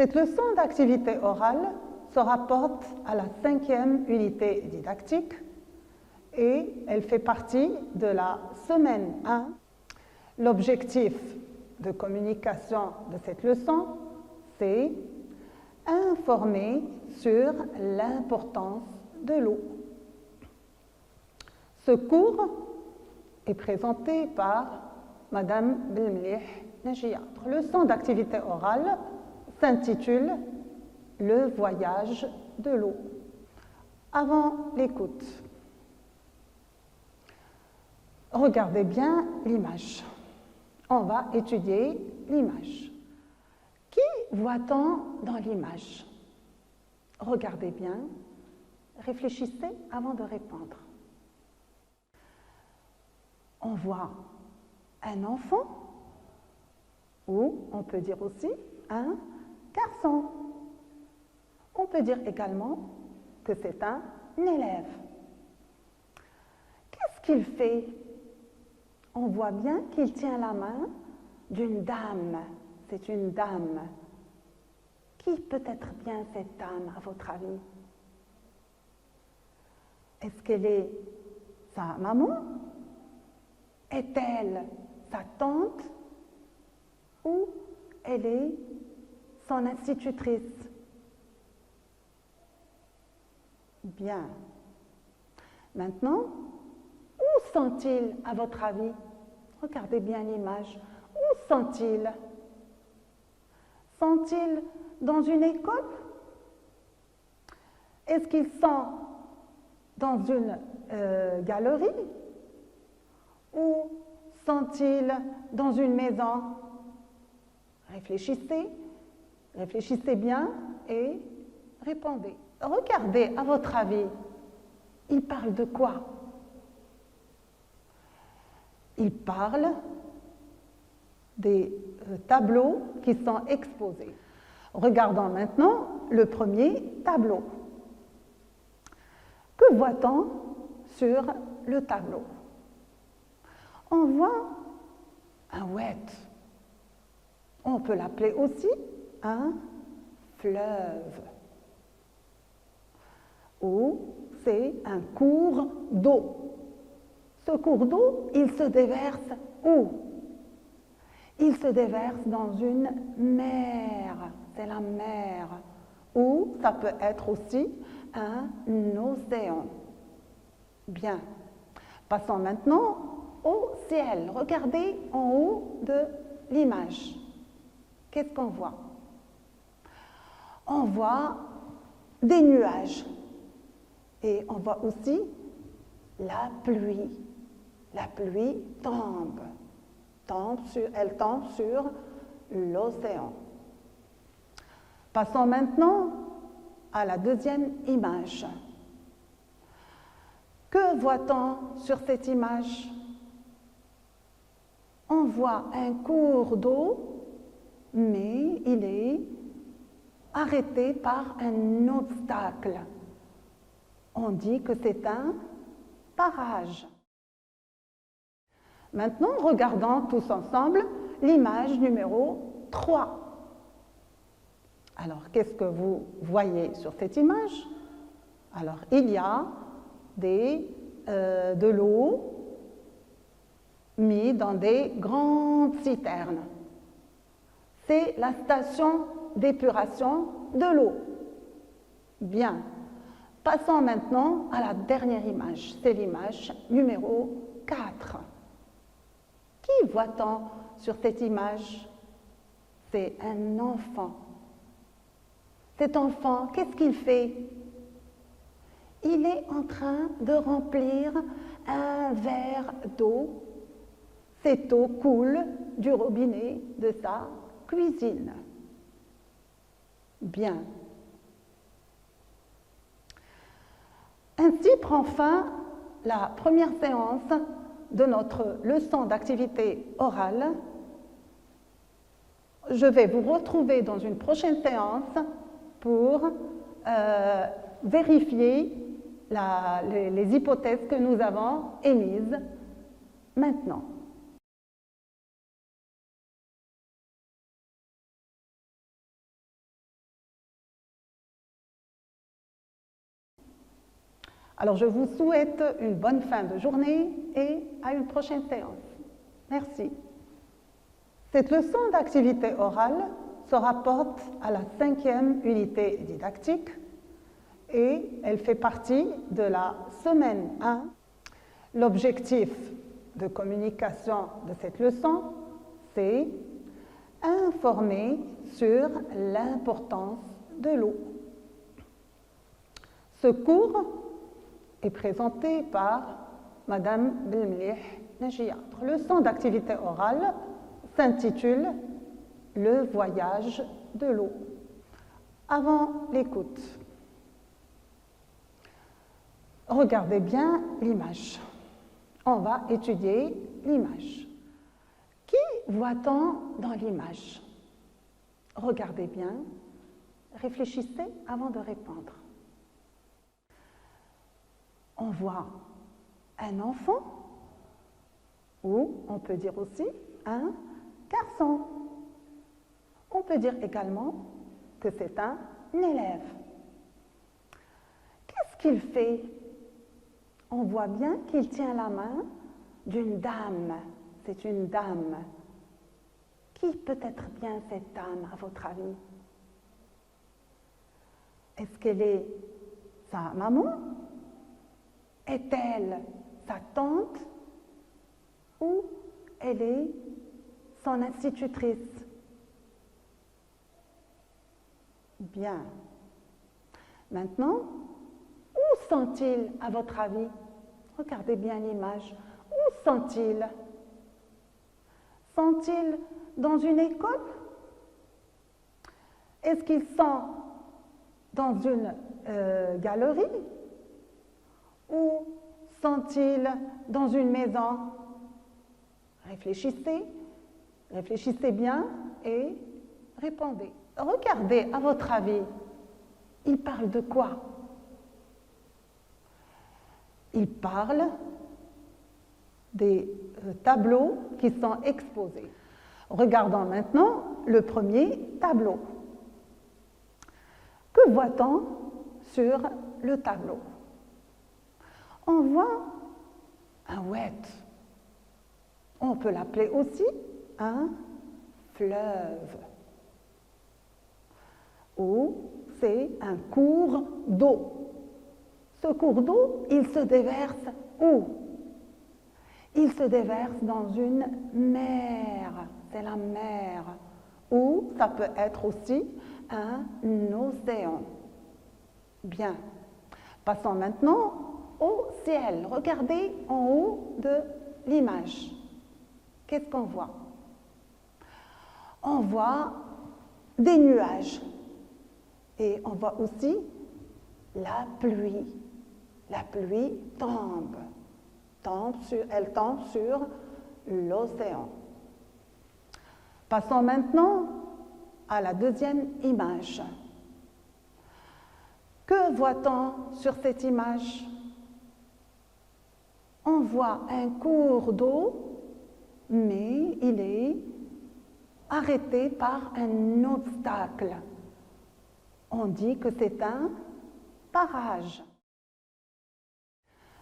Cette leçon d'activité orale se rapporte à la 5e unité didactique et elle fait partie de la semaine 1. L'objectif de communication de cette leçon, c'est informer sur l'importance de l'eau. Ce cours est présenté par Madame Belmlih Najia. La leçon d'activité orale s'intitule « Le voyage de l'eau ». Avant l'écoute, regardez bien l'image. On va étudier l'image. Qui voit-on dans l'image? Regardez bien, réfléchissez avant de répondre. On voit un enfant, ou on peut dire aussi un garçon. On peut dire également que c'est un élève. Qu'est-ce qu'il fait? On voit bien qu'il tient la main d'une dame. C'est une dame. Qui peut être bien cette dame, à votre avis? Est-ce qu'elle est sa maman? Est-elle sa tante? Ou elle est son institutrice? Bien. Maintenant, où sont-ils, à votre avis? Regardez bien l'image. Où sont-ils? Sont-ils dans une école? Est-ce qu'ils sont dans une galerie? Ou sont-ils dans une maison? Réfléchissez, réfléchissez bien et répondez. Regardez, à votre avis, il parle de quoi? Il parle des tableaux qui sont exposés. Regardons maintenant le premier tableau. Que voit-on sur le tableau? On voit un oued. On peut l'appeler aussi un fleuve. Ou c'est un cours d'eau. Ce cours d'eau, il se déverse où? Il se déverse dans une mer. C'est la mer. Ou ça peut être aussi un océan. Bien. Passons maintenant au ciel. Regardez en haut de l'image. Qu'est-ce qu'on voit? On voit des nuages. Et on voit aussi la pluie. La pluie tombe. Elle tombe sur l'océan. Passons maintenant à la deuxième image. Que voit-on sur cette image? On voit un cours d'eau, mais il est arrêté par un obstacle. On dit que c'est un barrage. Maintenant, regardons tous ensemble l'image numéro 3. Alors, qu'est-ce que vous voyez sur cette image? Alors, il y a de l'eau mise dans des grandes citernes. C'est la station d'épuration de l'eau. Bien. Passons maintenant à la dernière image. C'est l'image numéro 4. Qui voit-on sur cette image? C'est un enfant. Cet enfant, qu'est-ce qu'il fait? Il est en train de remplir un verre d'eau. Cette eau coule du robinet de sa cuisine. Bien. Ainsi prend fin la première séance de notre leçon d'activité orale. Je vais vous retrouver dans une prochaine séance pour vérifier les hypothèses que nous avons émises maintenant. Alors, je vous souhaite une bonne fin de journée et à une prochaine séance. Merci. Cette leçon d'activité orale se rapporte à la 5e unité didactique et elle fait partie de la semaine 1. L'objectif de communication de cette leçon, c'est informer sur l'importance de l'eau. Ce cours est présenté par Madame Belmlih Najia. La leçon d'activité orale s'intitule « Le voyage de l'eau ». Avant l'écoute, regardez bien l'image. On va étudier l'image. Qui voit-on dans l'image? Regardez bien, réfléchissez avant de répondre. On voit un enfant, ou on peut dire aussi un garçon. On peut dire également que c'est un élève. Qu'est-ce qu'il fait? On voit bien qu'il tient la main d'une dame. C'est une dame. Qui peut être bien cette dame, à votre avis? Est-ce qu'elle est sa maman? Est-elle sa tante? Ou elle est son institutrice? Bien. Maintenant, où sont-ils, à votre avis? Regardez bien l'image. Où sont-ils? Sont-ils dans une école? Est-ce qu'ils sont dans une galerie? Ou sont-ils dans une maison? Réfléchissez, réfléchissez bien et répondez. Regardez, à votre avis, ils parlent de quoi? Ils parlent des tableaux qui sont exposés. Regardons maintenant le premier tableau. Que voit-on sur le tableau? On voit un oued. On peut l'appeler aussi un fleuve. Ou c'est un cours d'eau. Ce cours d'eau, il se déverse où? Il se déverse dans une mer. C'est la mer. Ou ça peut être aussi un océan. Bien. Passons maintenant au ciel. Regardez en haut de l'image. Qu'est-ce qu'on voit? On voit des nuages. Et on voit aussi la pluie. La pluie tombe. Elle tombe sur l'océan. Passons maintenant à la deuxième image. Que voit-on sur cette image? On voit un cours d'eau, mais il est arrêté par un obstacle. On dit que c'est un barrage.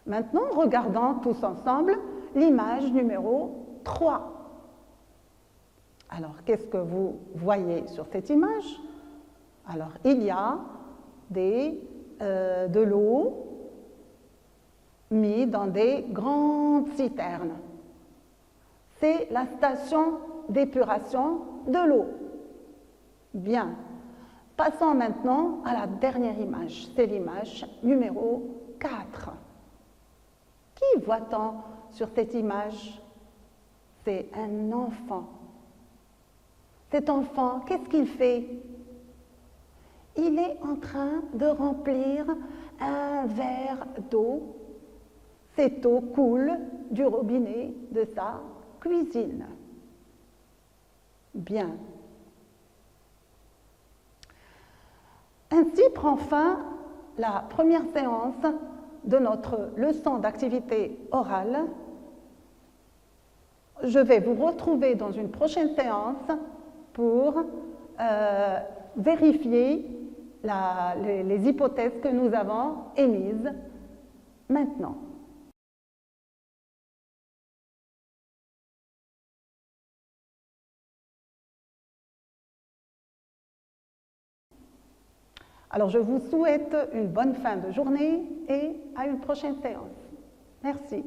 Maintenant, regardons tous ensemble l'image numéro 3. Alors, qu'est-ce que vous voyez sur cette image? Alors, il y a de l'eau mise dans des grandes citernes. C'est la station d'épuration de l'eau. Bien. Passons maintenant à la dernière image. C'est l'image numéro 4. Qui voit-on sur cette image? C'est un enfant. Cet enfant, qu'est-ce qu'il fait? Il est en train de remplir un verre d'eau. Cette eau coule du robinet de sa cuisine. Bien. Ainsi prend fin la première séance de notre leçon d'activité orale. Je vais vous retrouver dans une prochaine séance pour vérifier les hypothèses que nous avons émises maintenant. Alors, je vous souhaite une bonne fin de journée et à une prochaine séance. Merci.